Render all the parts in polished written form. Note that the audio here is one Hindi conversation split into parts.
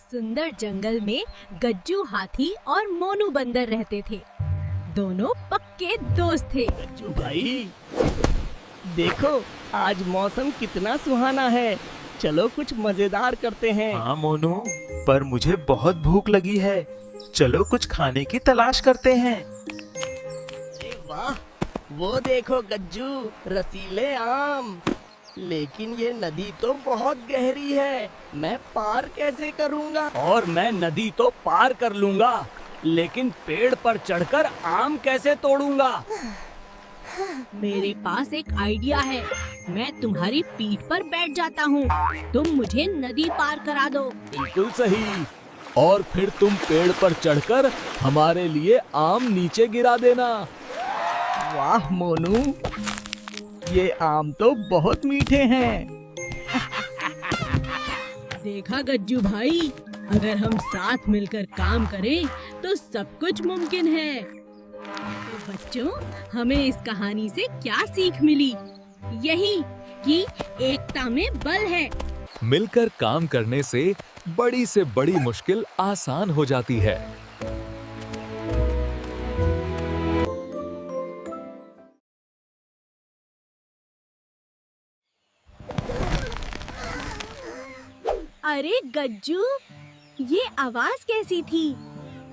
सुंदर जंगल में गज्जू हाथी और मोनू बंदर रहते थे। दोनों पक्के दोस्त थे। गज्जू भाई, देखो आज मौसम कितना सुहाना है। चलो कुछ मजेदार करते हैं। हाँ मोनू, पर मुझे बहुत भूख लगी है। चलो कुछ खाने की तलाश करते हैं। अरे वाह, वो देखो गज्जू, रसीले आम। लेकिन ये नदी तो बहुत गहरी है, मैं पार कैसे करूँगा? और मैं नदी तो पार कर लूंगा, लेकिन पेड़ पर चढ़कर आम कैसे तोड़ूंगा? मेरे पास एक आइडिया है। मैं तुम्हारी पीठ पर बैठ जाता हूँ, तुम मुझे नदी पार करा दो। बिल्कुल सही। और फिर तुम पेड़ पर चढ़कर हमारे लिए आम नीचे गिरा देना। वाह मोनू, ये आम तो बहुत मीठे हैं। देखा गज्जू भाई, अगर हम साथ मिलकर काम करें तो सब कुछ मुमकिन है। तो बच्चों, हमें इस कहानी से क्या सीख मिली? यही कि एकता में बल है। मिलकर काम करने से बड़ी से बड़ी मुश्किल आसान हो जाती है। अरे गज्जू, ये आवाज कैसी थी?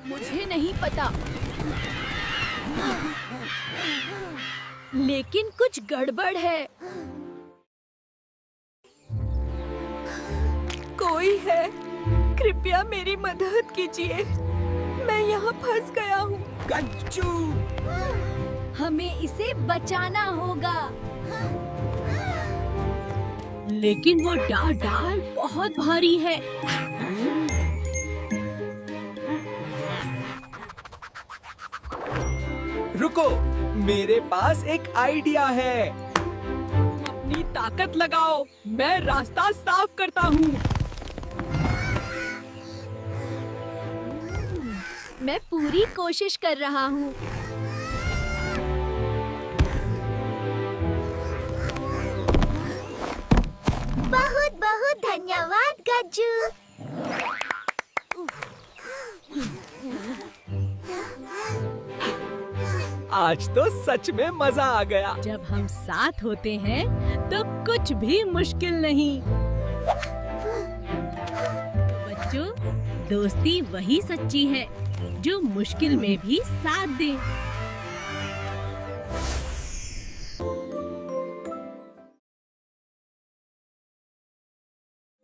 मुझे नहीं पता, लेकिन कुछ गड़बड़ है। कोई है? कृपया मेरी मदद कीजिए, मैं यहाँ फंस गया हूँ। गज्जू, हमें इसे बचाना होगा। लेकिन वो डाल बहुत भारी है। रुको, मेरे पास एक आइडिया है। अपनी ताकत लगाओ, मैं रास्ता साफ करता हूँ। मैं पूरी कोशिश कर रहा हूँ। बहुत बहुत धन्यवाद गज्जू। आज तो सच में मजा आ गया। जब हम साथ होते हैं तो कुछ भी मुश्किल नहीं। बच्चों, दोस्ती वही सच्ची है जो मुश्किल में भी साथ दे।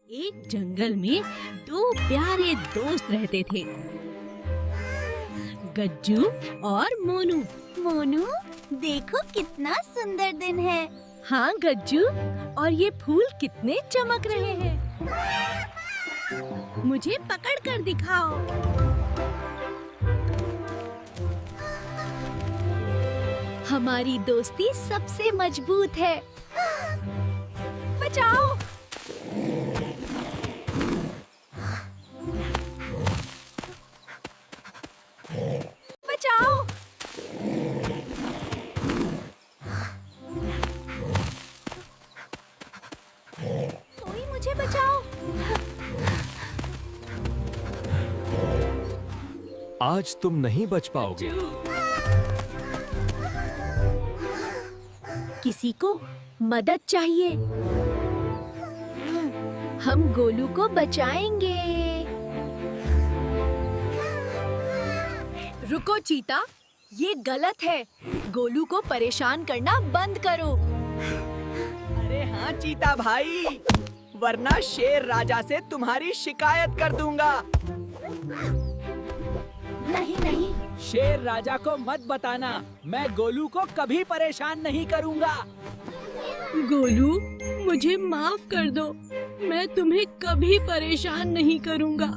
एक जंगल में दो प्यारे दोस्त रहते थे, गज्जू और मोनू। मोनू, देखो कितना सुंदर दिन है। हाँ गज्जू, और ये फूल कितने चमक रहे हैं। मुझे पकड़ कर दिखाओ। हमारी दोस्ती सबसे मजबूत है। बचाओ। बचाओ। कोई मुझे बचाओ। आज तुम नहीं बच पाओगे। किसी को मदद चाहिए। हम गोलू को बचाएंगे। रुको चीता, ये गलत है। गोलू को परेशान करना बंद करो। अरे हाँ चीता भाई, वरना शेर राजा से तुम्हारी शिकायत कर दूंगा। नहीं नहीं, शेर राजा को मत बताना, मैं गोलू को कभी परेशान नहीं करूंगा। गोलू, मुझे माफ कर दो। मैं तुम्हें कभी परेशान नहीं करूंगा।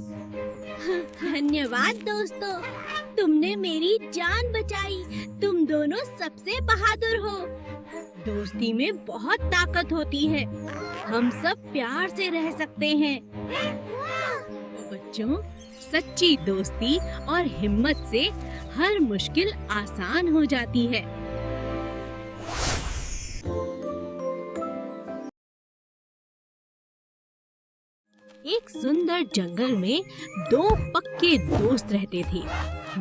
धन्यवाद दोस्तों, तुमने मेरी जान बचाई। तुम दोनों सबसे बहादुर हो। दोस्ती में बहुत ताकत होती है। हम सब प्यार से रह सकते हैं। बच्चों, सच्ची दोस्ती और हिम्मत से हर मुश्किल आसान हो जाती है। एक सुंदर जंगल में दो पक्के दोस्त रहते थे,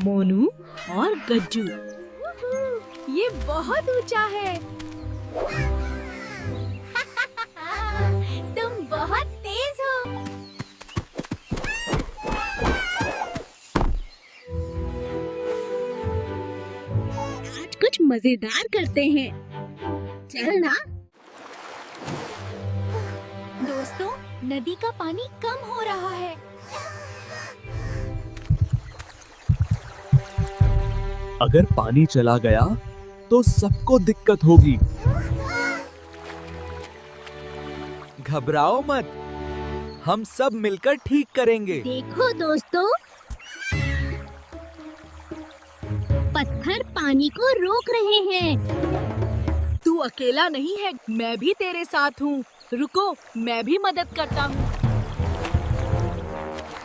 मोनू और गज्जू। ये बहुत ऊंचा है। तुम बहुत तेज हो। आज कुछ मजेदार करते हैं, चल ना। दोस्तों, नदी का पानी कम हो रहा है। अगर पानी चला गया तो सबको दिक्कत होगी। घबराओ मत, हम सब मिलकर ठीक करेंगे। देखो दोस्तों, पत्थर पानी को रोक रहे हैं। तू अकेला नहीं है, मैं भी तेरे साथ हूँ। रुको, मैं भी मदद करता हूँ।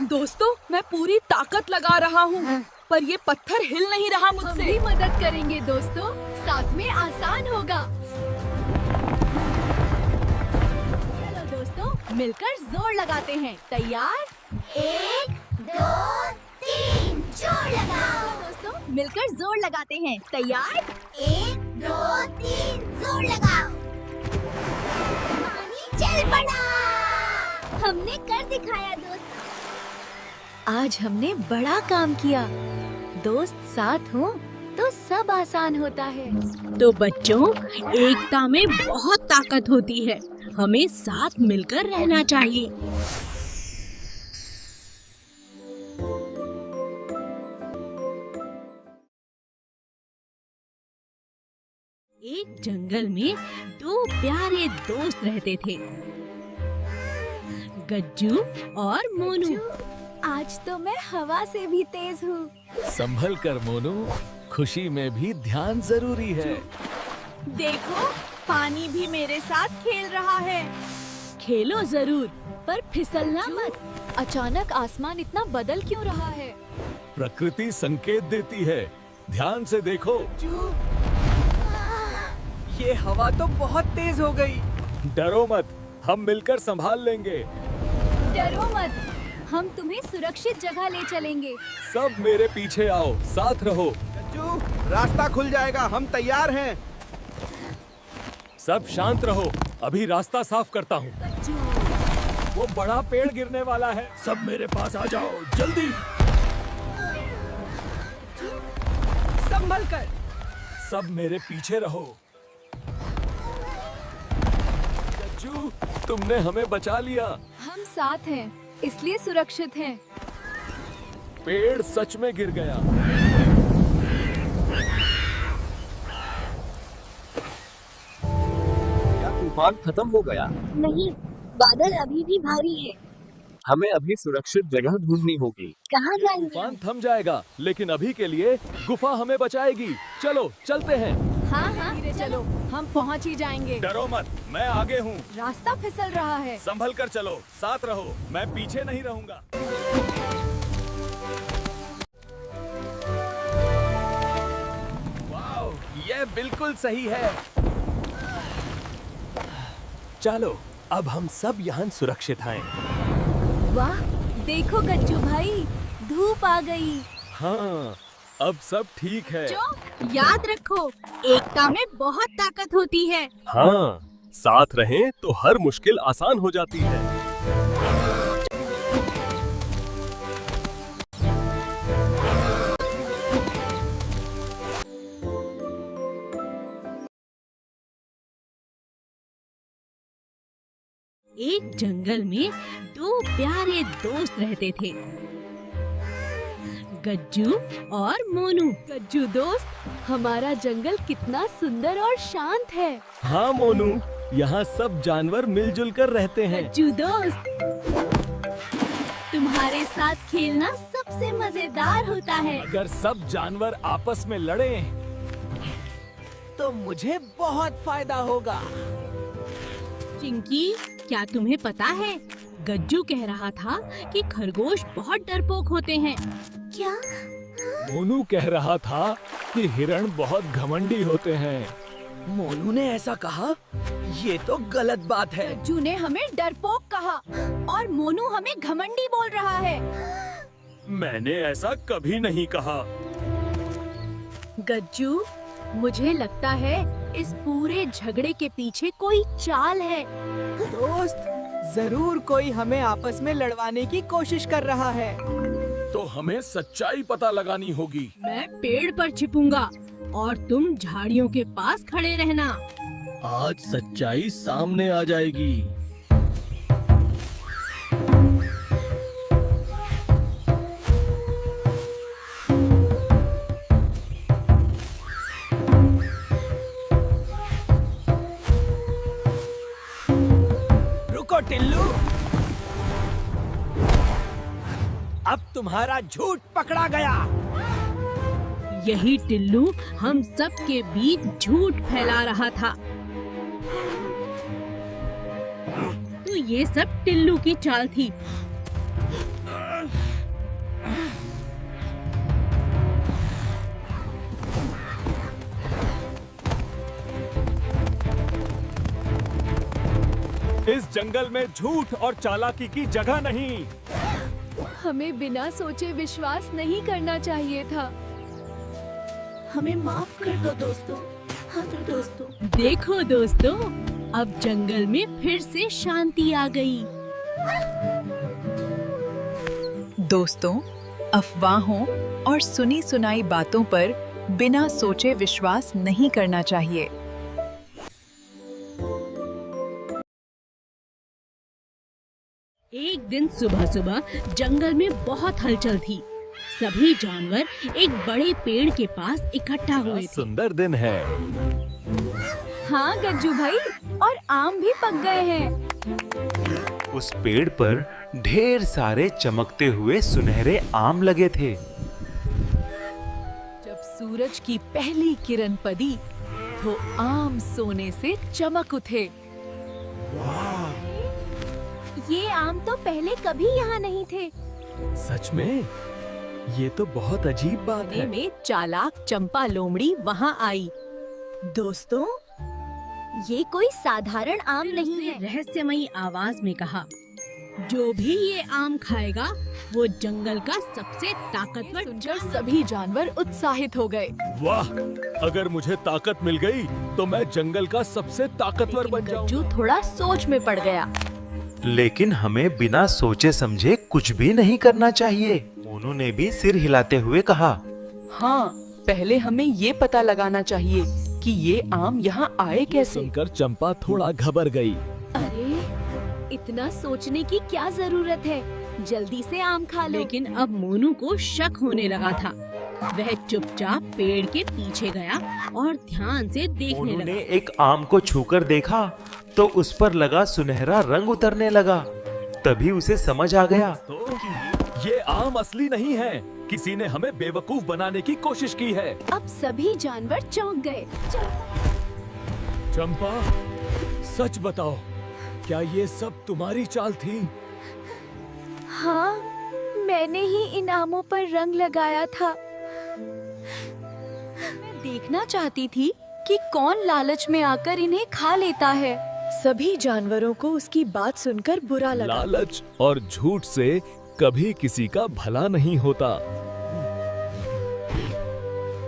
दोस्तों, मैं पूरी ताकत लगा रहा हूँ, पर ये पत्थर हिल नहीं रहा मुझसे। हम भी मदद करेंगे दोस्तों, साथ में आसान होगा। चलो दोस्तों, मिलकर जोर लगाते हैं। तैयार? 1, 2, 3, जोर लगाओ। दोस्तों, मिलकर जोर लगाते हैं। तैयार? 1, 2, 3, जोर लगाओ। पानी चल पड़ा। हमने कर दिखाया दोस्तों। आज हमने बड़ा काम किया। दोस्त साथ हो तो सब आसान होता है। तो बच्चों, एकता में बहुत ताकत होती है, हमें साथ मिलकर रहना चाहिए। एक जंगल में दो प्यारे दोस्त रहते थे, गज्जू और मोनू। आज तो मैं हवा से भी तेज हूँ। संभल कर मोनू, खुशी में भी ध्यान जरूरी है। देखो, पानी भी मेरे साथ खेल रहा है। खेलो जरूर, पर फिसलना मत। अचानक आसमान इतना बदल क्यों रहा है? प्रकृति संकेत देती है, ध्यान से देखो। ये हवा तो बहुत तेज हो गई। डरो मत, हम मिलकर संभाल लेंगे। डरो मत, हम तुम्हें सुरक्षित जगह ले चलेंगे। सब मेरे पीछे आओ, साथ रहो। रास्ता खुल जाएगा, हम तैयार हैं। सब शांत रहो, अभी रास्ता साफ करता हूँ। वो बड़ा पेड़ गिरने वाला है, सब मेरे पास आ जाओ, जल्दी। संभल कर। सब मेरे पीछे रहो। गज्जू, तुमने हमें बचा लिया। हम साथ हैं, इसलिए सुरक्षित हैं। पेड़ सच में गिर गया। क्या तूफान खत्म हो गया? नहीं, बादल अभी भी भारी है। हमें अभी सुरक्षित जगह ढूंढनी होगी। कहाँ जाएंगे? तूफान थम जाएगा, लेकिन अभी के लिए गुफा हमें बचाएगी। चलो चलते हैं। हाँ हाँ, चलो, हम पहुँच ही जाएंगे। डरो मत, मैं आगे हूँ। रास्ता फिसल रहा है। संभल कर चलो, साथ रहो, मैं पीछे नहीं रहूंगा। वाओ, ये बिल्कुल सही है। चलो, अब हम सब यहाँ सुरक्षित हैं। वाह, देखो गज्जू भाई, धूप आ गई। हाँ, अब सब ठीक है। याद रखो, एकता में बहुत ताकत होती है। हाँ, साथ रहें तो हर मुश्किल आसान हो जाती है। एक जंगल में दो प्यारे दोस्त रहते थे, गज्जू और मोनू। गज्जू दोस्त, हमारा जंगल कितना सुंदर और शांत है। हाँ मोनू, यहाँ सब जानवर मिलजुल कर रहते हैं। गज्जू दोस्त, तुम्हारे साथ खेलना सबसे मजेदार होता है। अगर सब जानवर आपस में लड़े तो मुझे बहुत फायदा होगा। चिंकी, क्या तुम्हें पता है, गज्जू कह रहा था कि खरगोश बहुत डरपोक होते हैं। क्या? मोनू कह रहा था कि हिरण बहुत घमंडी होते हैं। मोनू ने ऐसा कहा? ये तो गलत बात है। गज्जू ने हमें डरपोक कहा और मोनू हमें घमंडी बोल रहा है। मैंने ऐसा कभी नहीं कहा। गज्जू, मुझे लगता है इस पूरे झगड़े के पीछे कोई चाल है। दोस्त, जरूर कोई हमें आपस में लड़वाने की कोशिश कर रहा है। तो हमें सच्चाई पता लगानी होगी। मैं पेड़ पर छिपूंगा और तुम झाड़ियों के पास खड़े रहना। आज सच्चाई सामने आ जाएगी। रुको टिल्लू, अब तुम्हारा झूठ पकड़ा गया। यही टिल्लू हम सब के बीच झूठ फैला रहा था। तो ये सब टिल्लू की चाल थी। इस जंगल में झूठ और चालाकी की जगह नहीं। हमें बिना सोचे विश्वास नहीं करना चाहिए था। हमें माफ कर दो दोस्तों। हाँ तो दोस्तों। देखो दोस्तों, अब जंगल में फिर से शांति आ गई। दोस्तों, अफवाहों और सुनी सुनाई बातों पर बिना सोचे विश्वास नहीं करना चाहिए। एक दिन सुबह सुबह जंगल में बहुत हलचल थी। सभी जानवर एक बड़े पेड़ के पास इकट्ठा हुए थे। सुंदर दिन है। हाँ गज्जू भाई, और आम भी पक गए हैं। उस पेड़ पर ढेर सारे चमकते हुए सुनहरे आम लगे थे। जब सूरज की पहली किरण पड़ी तो आम सोने से चमक उठे। ये आम तो पहले कभी यहाँ नहीं थे। सच में? ये तो बहुत अजीब बात इतने है। में चालाक चंपा लोमड़ी वहाँ आई। दोस्तों, ये कोई साधारण आम नहीं उसने है। रहस्यमयी आवाज में कहा, जो भी ये आम खाएगा वो जंगल का सबसे ताकतवर सुनकर सभी जानवर उत्साहित हो गए। वाह! अगर मुझे ताकत मिल गई तो मैं जंगल का सबसे ताकतवर बन गज्जू जाऊंगा। थोड़ा सोच में पड़ गया। लेकिन हमें बिना सोचे समझे कुछ भी नहीं करना चाहिए। मोनू ने भी सिर हिलाते हुए कहा। हाँ, पहले हमें ये पता लगाना चाहिए कि ये आम यहाँ आए कैसे। सुनकर चंपा थोड़ा घबरा गई। अरे, इतना सोचने की क्या जरूरत है? जल्दी से आम खा लो। लेकिन अब मोनू को शक होने लगा था। वह चुपचाप पेड़ के पीछे गया और ध्यान से देखने मोनू ने लगा। एक आम को छूकर देखा तो उस पर लगा सुनहरा रंग उतरने लगा। तभी उसे समझ आ गया। तो ये आम असली नहीं है। किसी ने हमें बेवकूफ बनाने की कोशिश की है। अब सभी जानवर चौंक गए। चंपा, सच बताओ, क्या ये सब तुम्हारी चाल थी? हाँ, मैंने ही इन आमों पर रंग लगाया था। मैं देखना चाहती थी कि कौन लालच में आकर इन्हें खा लेता है। सभी जानवरों को उसकी बात सुनकर बुरा लगा। लालच और झूठ से कभी किसी का भला नहीं होता।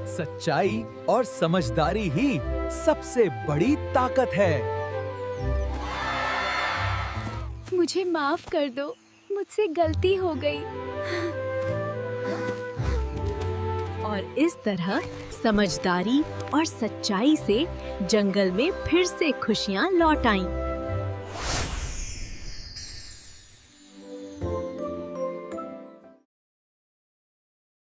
सच्चाई और समझदारी ही सबसे बड़ी ताकत है। मुझे माफ कर दो, मुझसे गलती हो गई। और इस तरह समझदारी और सच्चाई से जंगल में फिर से खुशियाँ लौट आईं।